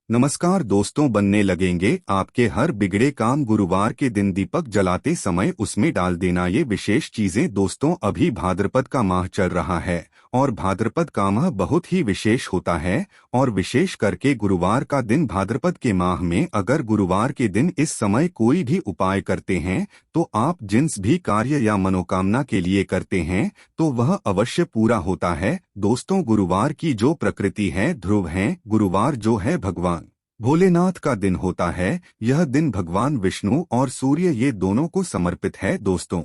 नमस्कार दोस्तों, बनने लगेंगे आपके हर बिगड़े काम गुरुवार के दिन दीपक जलाते समय उसमें डाल देना। ये विशेष चीजें दोस्तों, अभी भाद्रपद का माह चल रहा है और भाद्रपद का माह बहुत ही विशेष होता है। और विशेष करके गुरुवार का दिन भाद्रपद के माह में अगर गुरुवार के दिन इस समय कोई भी उपाय करते हैं तो आप जिन्स भी कार्य या मनोकामना के लिए करते हैं तो वह अवश्य पूरा होता है। दोस्तों, गुरुवार की जो प्रकृति है ध्रुव है। गुरुवार जो है भगवान भोलेनाथ का दिन होता है। यह दिन भगवान विष्णु और सूर्य ये दोनों को समर्पित है। दोस्तों,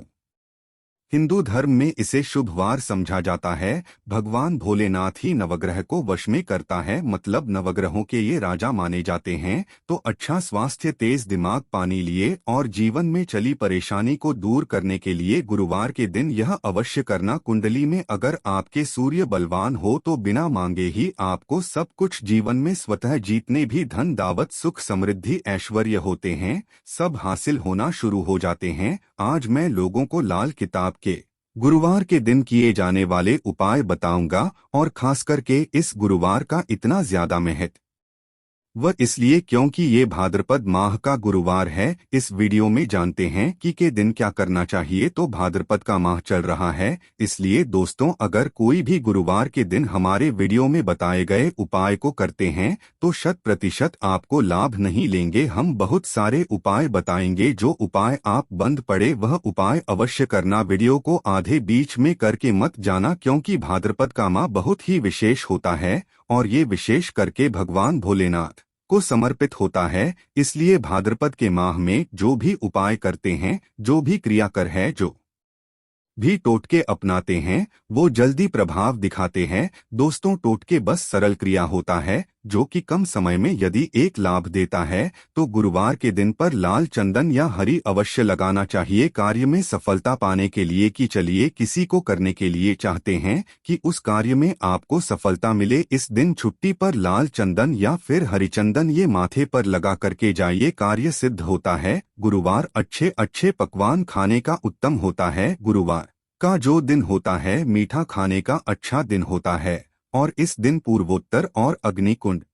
हिंदू धर्म में इसे शुभवार समझा जाता है। भगवान भोलेनाथ ही नवग्रह को वश में करता है, मतलब नवग्रहों के ये राजा माने जाते हैं। तो अच्छा स्वास्थ्य, तेज दिमाग, पानी लिए और जीवन में चली परेशानी को दूर करने के लिए गुरुवार के दिन यह अवश्य करना। कुंडली में अगर आपके सूर्य बलवान हो तो बिना मांगे ही आपको सब कुछ जीवन में स्वतः जीतने भी धन, दावत, सुख, समृद्धि, ऐश्वर्य होते हैं, सब हासिल होना शुरू हो जाते हैं। आज मैं लोगों को लाल किताब के गुरुवार के दिन किए जाने वाले उपाय बताऊंगा और खास करके इस गुरुवार का इतना ज्यादा महत्व वह इसलिए क्योंकि ये भाद्रपद माह का गुरुवार है। इस वीडियो में जानते हैं कि के दिन क्या करना चाहिए। तो भाद्रपद का माह चल रहा है, इसलिए दोस्तों अगर कोई भी गुरुवार के दिन हमारे वीडियो में बताए गए उपाय को करते हैं तो 100% आपको लाभ नहीं लेंगे। हम बहुत सारे उपाय बताएंगे, जो उपाय आप बंद पड़े वह उपाय अवश्य करना। वीडियो को आधे बीच में करके मत जाना, क्योंकि भाद्रपद का माह बहुत ही विशेष होता है और ये विशेष करके भगवान भोलेनाथ को समर्पित होता है। इसलिए भाद्रपद के माह में जो भी उपाय करते हैं, जो भी क्रियाकर है, जो भी टोटके अपनाते हैं वो जल्दी प्रभाव दिखाते हैं। दोस्तों, टोटके बस सरल क्रिया होता है जो कि कम समय में यदि एक लाभ देता है। तो गुरुवार के दिन पर लाल चंदन या हरी अवश्य लगाना चाहिए कार्य में सफलता पाने के लिए। कि चलिए किसी को करने के लिए चाहते हैं कि उस कार्य में आपको सफलता मिले, इस दिन छुट्टी पर लाल चंदन या फिर हरी चंदन ये माथे पर लगा करके जाइए, कार्य सिद्ध होता है। गुरुवार अच्छे अच्छे पकवान खाने का उत्तम होता है। गुरुवार का जो दिन होता है मीठा खाने का अच्छा दिन होता है और इस दिन पूर्वोत्तर और अग्निकुंड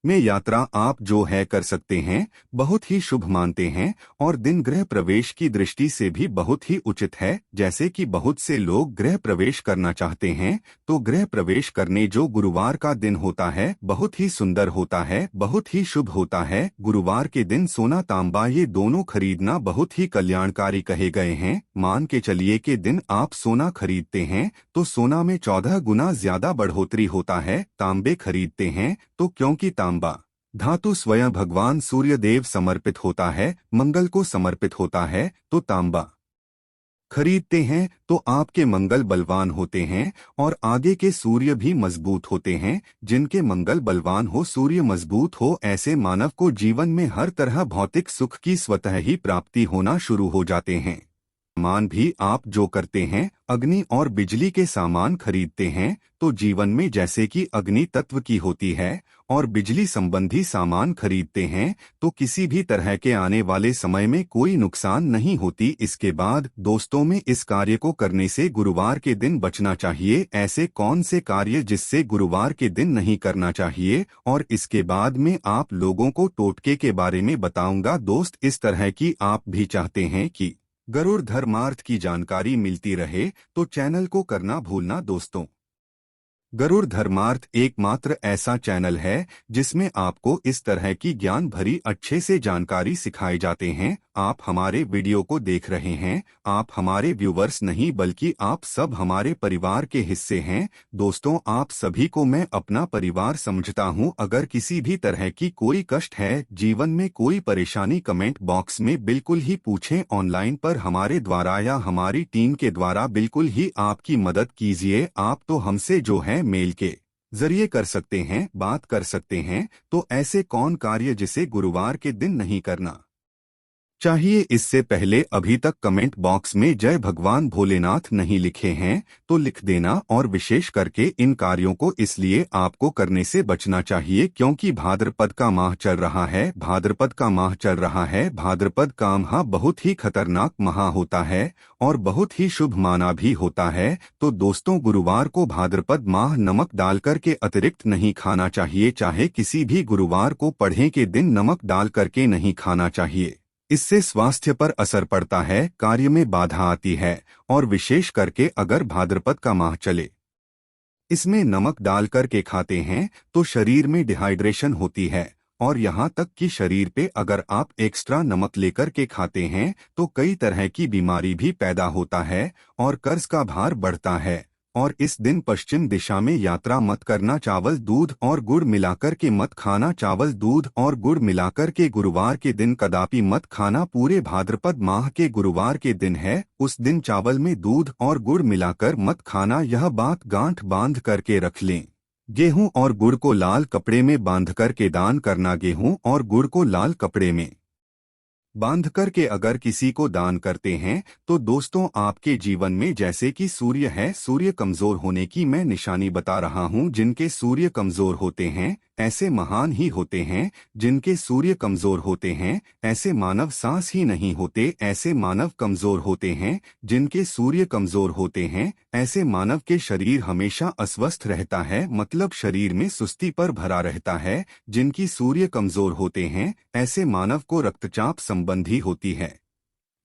में यात्रा आप जो है कर सकते हैं, बहुत ही शुभ मानते हैं। और दिन गृह प्रवेश की दृष्टि से भी बहुत ही उचित है। जैसे कि बहुत से लोग गृह प्रवेश करना चाहते हैं तो गृह प्रवेश करने जो गुरुवार का दिन होता है बहुत ही सुंदर होता है, बहुत ही शुभ होता है। गुरुवार के दिन सोना तांबा ये दोनों खरीदना बहुत ही कल्याणकारी कहे गए हैं। मान के चलिए के दिन आप सोना खरीदते हैं तो सोना में 14 गुना ज्यादा बढ़ोतरी होता है। तांबे खरीदते हैं तो क्योंकि तांबा धातु स्वयं भगवान सूर्य देव समर्पित होता है, मंगल को समर्पित होता है, तो तांबा खरीदते हैं तो आपके मंगल बलवान होते हैं और आगे के सूर्य भी मजबूत होते हैं। जिनके मंगल बलवान हो, सूर्य मजबूत हो, ऐसे मानव को जीवन में हर तरह भौतिक सुख की स्वतः ही प्राप्ति होना शुरू हो जाते हैं। सामान भी आप जो करते हैं, अग्नि और बिजली के सामान खरीदते हैं तो जीवन में जैसे कि अग्नि तत्व की होती है और बिजली संबंधी सामान खरीदते हैं तो किसी भी तरह के आने वाले समय में कोई नुकसान नहीं होती। इसके बाद दोस्तों में इस कार्य को करने से गुरुवार के दिन बचना चाहिए। ऐसे कौन से कार्य जिससे गुरुवार के दिन नहीं करना चाहिए, और इसके बाद में आप लोगों को टोटके के बारे में बताऊंगा। दोस्त, इस तरह की आप भी चाहते हैं कि गरुड़ धर्मार्थ की जानकारी मिलती रहे तो चैनल को करना भूलना। दोस्तों, गरुड़ धर्मार्थ एकमात्र ऐसा चैनल है जिसमें आपको इस तरह की ज्ञान भरी अच्छे से जानकारी सिखाए जाते हैं। आप हमारे वीडियो को देख रहे हैं, आप हमारे व्यूवर्स नहीं बल्कि आप सब हमारे परिवार के हिस्से हैं। दोस्तों, आप सभी को मैं अपना परिवार समझता हूं। अगर किसी भी तरह की कोई कष्ट है, जीवन में कोई परेशानी, कमेंट बॉक्स में बिल्कुल ही पूछें। ऑनलाइन पर हमारे द्वारा या हमारी टीम के द्वारा बिल्कुल ही आपकी मदद कीजिए। आप तो हमसे जो है मेल के जरिए कर सकते हैं, बात कर सकते हैं। तो ऐसे कौन कार्य जिसे गुरुवार के दिन नहीं करना चाहिए। इससे पहले अभी तक कमेंट बॉक्स में जय भगवान भोलेनाथ नहीं लिखे हैं तो लिख देना। और विशेष करके इन कार्यों को इसलिए आपको करने से बचना चाहिए क्योंकि भाद्रपद का माह चल रहा है। भाद्रपद का माह चल रहा है। भाद्रपद का माह बहुत ही खतरनाक माह होता है और बहुत ही शुभ माना भी होता है। तो दोस्तों, गुरुवार को भाद्रपद माह नमक डालकर के अतिरिक्त नहीं खाना चाहिए। चाहे किसी भी गुरुवार को पढ़े के दिन नमक डाल करके नहीं खाना चाहिए। इससे स्वास्थ्य पर असर पड़ता है, कार्य में बाधा आती है। और विशेष करके अगर भाद्रपद का माह चले इसमें नमक डाल करके खाते हैं तो शरीर में डिहाइड्रेशन होती है। और यहाँ तक कि शरीर पे अगर आप एक्स्ट्रा नमक लेकर के खाते हैं तो कई तरह की बीमारी भी पैदा होता है और कर्ज का भार बढ़ता है। और इस दिन पश्चिम दिशा में यात्रा मत करना। चावल दूध और गुड़ मिलाकर के मत खाना। चावल दूध और गुड़ मिलाकर के गुरुवार के दिन कदापि मत खाना। पूरे भाद्रपद माह के गुरुवार के दिन है, उस दिन चावल में दूध और गुड़ मिलाकर मत खाना। यह बात गांठ बांध करके रख लें। गेहूं और गुड़ को लाल कपड़े में बांध करके दान करना। गेहूं और गुड़ को लाल कपड़े में बांध करके अगर किसी को दान करते हैं तो दोस्तों, आपके जीवन में जैसे कि सूर्य है, सूर्य कमजोर होने की मैं निशानी बता रहा हूं। जिनके सूर्य कमजोर होते हैं ऐसे महान ही होते हैं। जिनके सूर्य कमजोर होते हैं ऐसे मानव सांस ही नहीं होते। ऐसे मानव कमजोर होते हैं। जिनके सूर्य कमजोर होते हैं ऐसे मानव के शरीर हमेशा अस्वस्थ रहता है, मतलब शरीर में सुस्ती पर भरा रहता है। जिनकी सूर्य कमजोर होते हैं ऐसे मानव को रक्तचाप संबंधी होती है।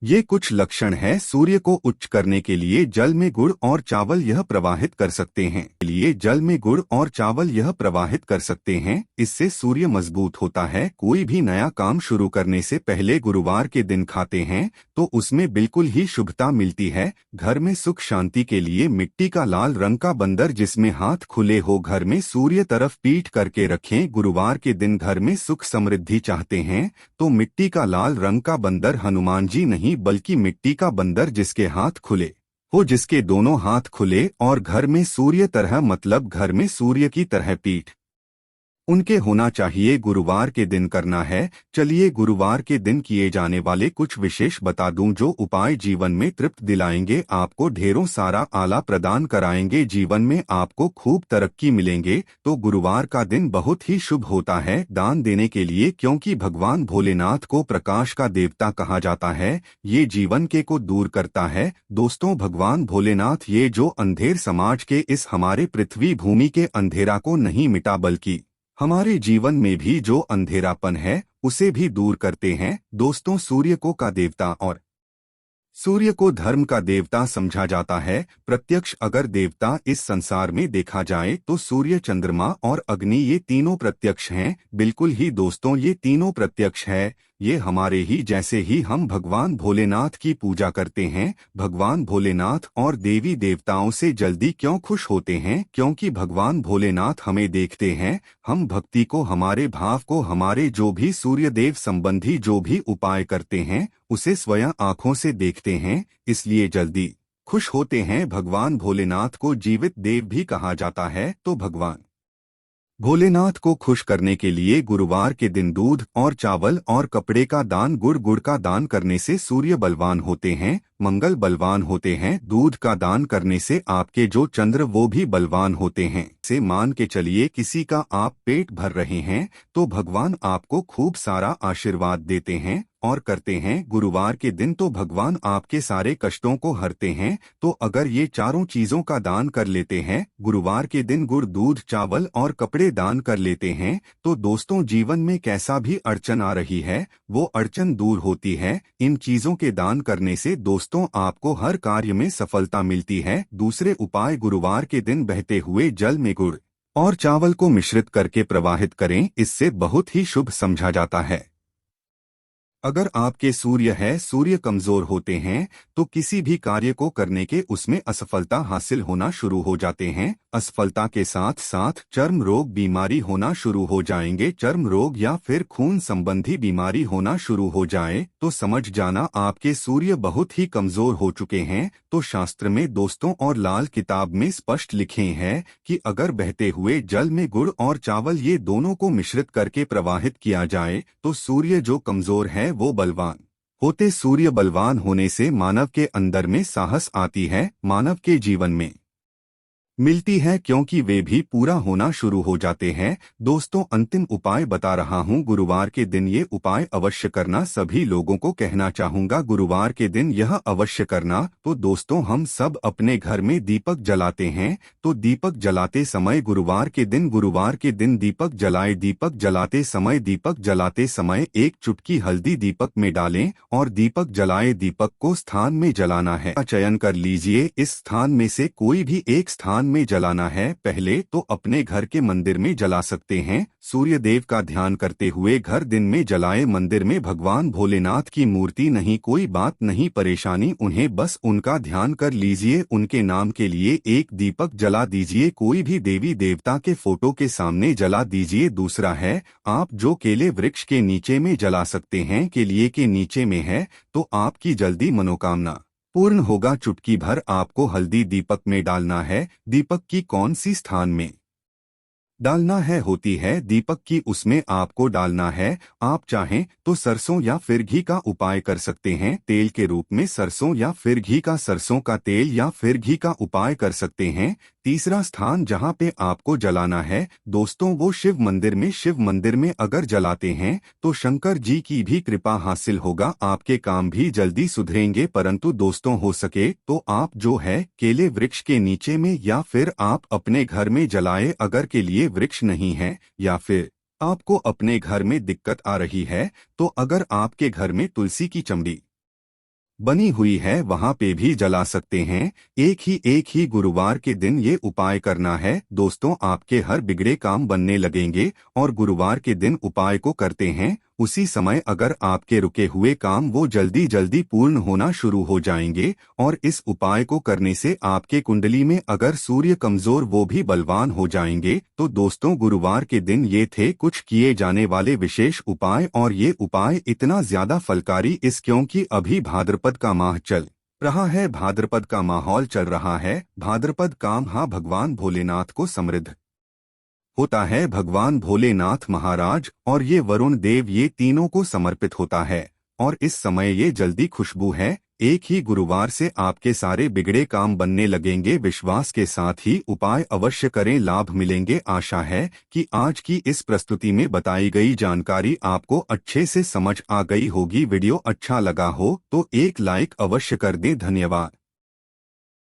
ये कुछ लक्षण है। सूर्य को उच्च करने के लिए जल में गुड़ और चावल यह प्रवाहित कर सकते हैं। जल में गुड़ और चावल यह प्रवाहित कर सकते हैं। इससे सूर्य मजबूत होता है। कोई भी नया काम शुरू करने से पहले गुरुवार के दिन खाते हैं तो उसमें बिल्कुल ही शुभता मिलती है। घर में सुख शांति के लिए मिट्टी का लाल रंग का बंदर जिसमें हाथ खुले हो घर में सूर्य तरफ पीठ करके रखें। गुरुवार के दिन घर में सुख समृद्धि चाहते हैं तो मिट्टी का लाल रंग का बंदर, हनुमान जी नहीं बल्कि मिट्टी का बंदर जिसके हाथ खुले हो, जिसके दोनों हाथ खुले और घर में सूर्य तरह, मतलब घर में सूर्य की तरह पीठ उनके होना चाहिए। गुरुवार के दिन करना है। चलिए गुरुवार के दिन किए जाने वाले कुछ विशेष बता दूं जो उपाय जीवन में तृप्त दिलाएंगे, आपको ढेरों सारा आला प्रदान कराएंगे, जीवन में आपको खूब तरक्की मिलेंगे। तो गुरुवार का दिन बहुत ही शुभ होता है दान देने के लिए, क्योंकि भगवान भोलेनाथ को प्रकाश का देवता कहा जाता है। ये जीवन के को दूर करता है। दोस्तों, भगवान भोलेनाथ ये जो अंधेर समाज के इस हमारे पृथ्वी भूमि के अंधेरा को नहीं मिटा बल्कि हमारे जीवन में भी जो अंधेरापन है उसे भी दूर करते हैं। दोस्तों, सूर्य को का देवता और सूर्य को धर्म का देवता समझा जाता है। प्रत्यक्ष अगर देवता इस संसार में देखा जाए तो सूर्य, चंद्रमा और अग्नि ये तीनों प्रत्यक्ष हैं। बिल्कुल ही दोस्तों, ये तीनों प्रत्यक्ष है। ये हमारे ही जैसे ही हम भगवान भोलेनाथ की पूजा करते हैं। भगवान भोलेनाथ और देवी देवताओं से जल्दी क्यों खुश होते हैं? क्योंकि भगवान भोलेनाथ हमें देखते हैं। हम भक्ति को, हमारे भाव को, हमारे जो भी सूर्य देव संबंधी जो भी उपाय करते हैं उसे स्वयं आंखों से देखते हैं, इसलिए जल्दी खुश होते हैं। भगवान भोलेनाथ को जीवित देव भी कहा जाता है। तो भगवान भोलेनाथ को खुश करने के लिए गुरुवार के दिन दूध और चावल और कपड़े का दान, गुड़ का दान करने से सूर्य बलवान होते हैं, मंगल बलवान होते हैं। दूध का दान करने से आपके जो चंद्र वो भी बलवान होते हैं। से मान के चलिए किसी का आप पेट भर रहे हैं तो भगवान आपको खूब सारा आशीर्वाद देते हैं और करते हैं। गुरुवार के दिन तो भगवान आपके सारे कष्टों को हरते हैं। तो अगर ये चारों चीजों का दान कर लेते हैं, गुरुवार के दिन गुड़, दूध, चावल और कपड़े दान कर लेते हैं, तो दोस्तों जीवन में कैसा भी अड़चन आ रही है वो अड़चन दूर होती है। इन चीजों के दान करने से दोस्तों आपको हर कार्य में सफलता मिलती है। दूसरे उपाय, गुरुवार के दिन बहते हुए जल में गुड़ और चावल को मिश्रित करके प्रवाहित करें, इससे बहुत ही शुभ समझा जाता है। अगर आपके सूर्य है, सूर्य कमजोर होते हैं तो किसी भी कार्य को करने के उसमें असफलता हासिल होना शुरू हो जाते हैं। असफलता के साथ साथ चर्म रोग, बीमारी होना शुरू हो जाएंगे। चर्म रोग या फिर खून संबंधी बीमारी होना शुरू हो जाए तो समझ जाना आपके सूर्य बहुत ही कमजोर हो चुके हैं। तो शास्त्र में दोस्तों और लाल किताब में स्पष्ट लिखे हैं कि अगर बहते हुए जल में गुड़ और चावल ये दोनों को मिश्रित करके प्रवाहित किया जाए तो सूर्य जो कमजोर है वो बलवान होते सूर्य बलवान होने से मानव के अंदर में साहस आती है, मानव के जीवन में मिलती है, क्योंकि वे भी पूरा होना शुरू हो जाते हैं। दोस्तों, अंतिम उपाय बता रहा हूं। गुरुवार के दिन ये उपाय अवश्य करना, सभी लोगों को कहना चाहूंगा गुरुवार के दिन यह अवश्य करना। तो दोस्तों, हम सब अपने घर में दीपक जलाते हैं, तो दीपक जलाते समय गुरुवार के दिन दीपक जलाए। दीपक जलाते समय एक चुटकी हल्दी दीपक में डालें और दीपक जलाए। दीपक को स्थान में जलाना है, चयन कर लीजिए। इस स्थान में से कोई भी एक स्थान में जलाना है। पहले तो अपने घर के मंदिर में जला सकते हैं, सूर्य देव का ध्यान करते हुए घर दिन में जलाए। मंदिर में भगवान भोलेनाथ की मूर्ति नहीं, कोई बात नहीं, परेशानी उन्हें बस उनका ध्यान कर लीजिए, उनके नाम के लिए एक दीपक जला दीजिए। कोई भी देवी देवता के फोटो के सामने जला दीजिए। दूसरा है, आप जो केले वृक्ष के नीचे में जला सकते हैं, केलिए के नीचे में है तो आपकी जल्दी मनोकामना पूर्ण होगा। चुटकी भर आपको हल्दी दीपक में डालना है। दीपक की कौन सी स्थान में डालना है होती है दीपक की, उसमें आपको डालना है। आप चाहें तो सरसों या फिर घी का उपाय कर सकते हैं, तेल के रूप में सरसों या फिर घी का, सरसों का तेल या फिर घी का उपाय कर सकते हैं। तीसरा स्थान जहां पे आपको जलाना है दोस्तों, वो शिव मंदिर में अगर जलाते हैं तो शंकर जी की भी कृपा हासिल होगा, आपके काम भी जल्दी सुधरेंगे। परंतु दोस्तों, हो सके तो आप जो है केले वृक्ष के नीचे में या फिर आप अपने घर में जलाए। अगर के लिए वृक्ष नहीं है या फिर आपको अपने घर में दिक्कत आ रही है, तो अगर आपके घर में तुलसी की चमड़ी बनी हुई है वहां पे भी जला सकते हैं। एक ही गुरुवार के दिन ये उपाय करना है। दोस्तों, आपके हर बिगड़े काम बनने लगेंगे और गुरुवार के दिन उपाय को करते हैं उसी समय अगर आपके रुके हुए काम वो जल्दी जल्दी पूर्ण होना शुरू हो जाएंगे। और इस उपाय को करने से आपके कुंडली में अगर सूर्य कमजोर वो भी बलवान हो जाएंगे। तो दोस्तों, गुरुवार के दिन ये थे कुछ किए जाने वाले विशेष उपाय, और ये उपाय इतना ज्यादा फलकारी इस क्योंकि अभी भाद्रपद का माह चल रहा है, भाद्रपद का माहौल चल रहा है। भाद्रपद का माह भगवान भोलेनाथ को समृद्ध होता है, भगवान भोलेनाथ महाराज और ये वरुण देव, ये तीनों को समर्पित होता है। और इस समय ये जल्दी खुशबू है। एक ही गुरुवार से आपके सारे बिगड़े काम बनने लगेंगे। विश्वास के साथ ही उपाय अवश्य करें, लाभ मिलेंगे। आशा है कि आज की इस प्रस्तुति में बताई गई जानकारी आपको अच्छे से समझ आ गई होगी। वीडियो अच्छा लगा हो तो एक लाइक अवश्य कर दें। धन्यवाद।